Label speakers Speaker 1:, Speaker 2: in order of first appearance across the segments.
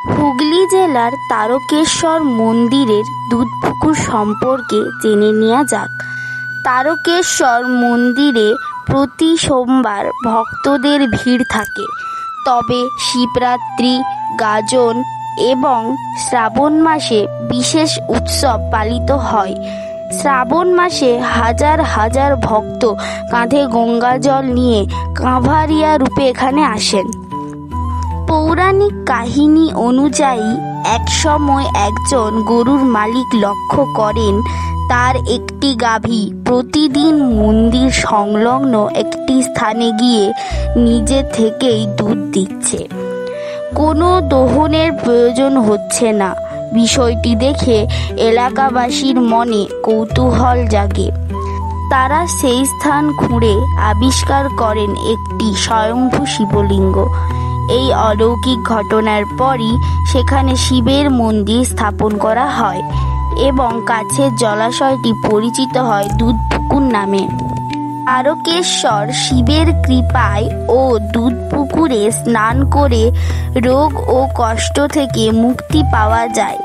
Speaker 1: হুগলি জেলার তারকেশ্বর মন্দিরের দুধপুকুর সম্পর্কে জেনে নেওয়া যাক। তারকেশ্বর মন্দিরে প্রতি সোমবার ভক্তদের ভিড় থাকে, তবে শিবরাত্রি, গাজন এবং শ্রাবণ মাসে বিশেষ উৎসব পালিত হয়। শ্রাবণ মাসে হাজার হাজার ভক্ত কাঁধে গঙ্গা জল নিয়ে কাঁভারিয়া রূপে এখানে আসেন। পৌরাণিক কাহিনী অনুযায়ী একসময় একজন গরুর মালিক লক্ষ্য করেন তার একটি গাভী প্রতিদিন মন্দির সংলগ্ন একটি স্থানে গিয়ে নিজে থেকেই দুধ দিচ্ছে, কোনো দোহনের প্রয়োজন হচ্ছে না। বিষয়টি দেখে এলাকাবাসীর মনে কৌতূহল জাগে। তারা সেই স্থান খুঁড়ে আবিষ্কার করেন একটি স্বয়ম্ভূ শিবলিঙ্গ। এই অলৌকিক ঘটনার পরই সেখানে শিবের মন্দির স্থাপন করা হয় এবং কাছের জলাশয়টি পরিচিত হয় দুধপুকুর নামে। তারকেশ্বর শিবের কৃপায় ও দুধপুকুরে স্নান করে রোগ ও কষ্ট থেকে মুক্তি পাওয়া যায়।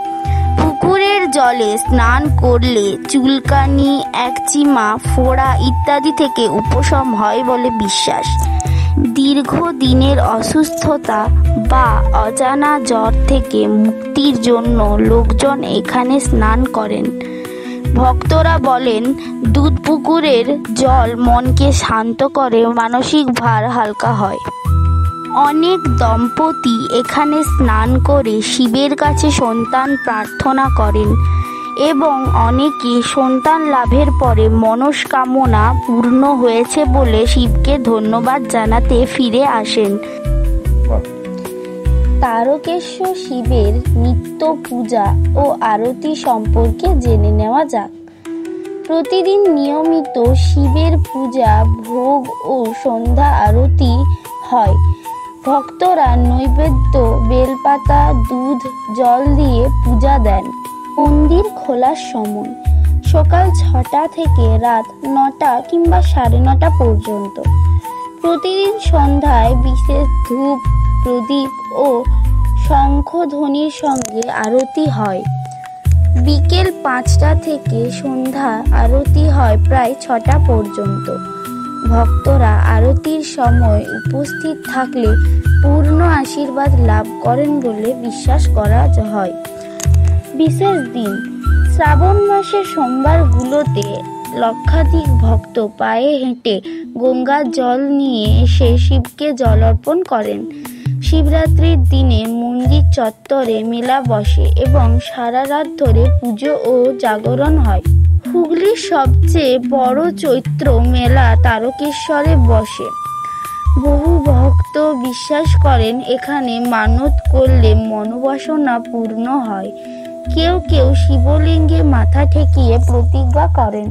Speaker 1: পুকুরের জলে স্নান করলে চুলকানি, একজিমা, ফোড়া ইত্যাদি থেকে উপশম হয় বলে বিশ্বাস। দীর্ঘদিনের অসুস্থতা বা অজানা জ্বর থেকে মুক্তির জন্য লোকজন এখানে স্নান করেন। ভক্তরা বলেন, দুধপুকুরের জল মনকে শান্ত করে, মানসিক ভার হালকা হয়। অনেক দম্পতি এখানে স্নান করে শিবের কাছে সন্তান প্রার্থনা করেন এবং অনেকে সন্তান লাভের পরে মনস্কামনা পূর্ণ হয়েছে বলে শিবকে ধন্যবাদ জানাতে ফিরে আসেন। তারকেশ্বর শিবের নিত্য পূজা ও আরতি সম্পর্কে জেনে নেওয়া যাক। প্রতিদিন নিয়মিত শিবের পূজা, ভোগ ও সন্ধ্যা আরতি হয়। ভক্তরা নৈবেদ্য, বেলপাতা, দুধ, জল দিয়ে পূজা দেন। মন্দির খোলার সময় সকাল 6টা থেকে রাত 9টা কিংবা 9:30 পর্যন্ত। প্রতিদিন সন্ধ্যায় বিশেষ ধূপ, প্রদীপ ও শঙ্খধ্বনির সঙ্গে আরতি হয়। বিকেল 5টা থেকে সন্ধ্যা আরতি হয় প্রায় 6টা পর্যন্ত। ভক্তরা আরতির সময় উপস্থিত থাকলে পূর্ণ আশীর্বাদ লাভ করেন বলে বিশ্বাস করা হয়। বিশেষ দিন শ্রাবণ মাসের সোমবারগুলোতে লক্ষাধিক ভক্ত পায়ে হেঁটে গঙ্গার জল নিয়ে এসে শিবকে জল অর্পণ করেন। শিবরাত্রির দিনে মন্দির চত্বরে মেলা বসে এবং সারা রাত ধরে পুজো ও জাগরণ হয়। হুগলির সবচেয়ে বড় চৈত্র মেলা তারকেশ্বরে বসে। বহু ভক্ত বিশ্বাস করেন এখানে মানত করলে মনোবাসনা পূর্ণ হয়। কেউ কেউ শিবলিঙ্গে মাথা ঠেকিয়ে প্রতিজ্ঞা করেন।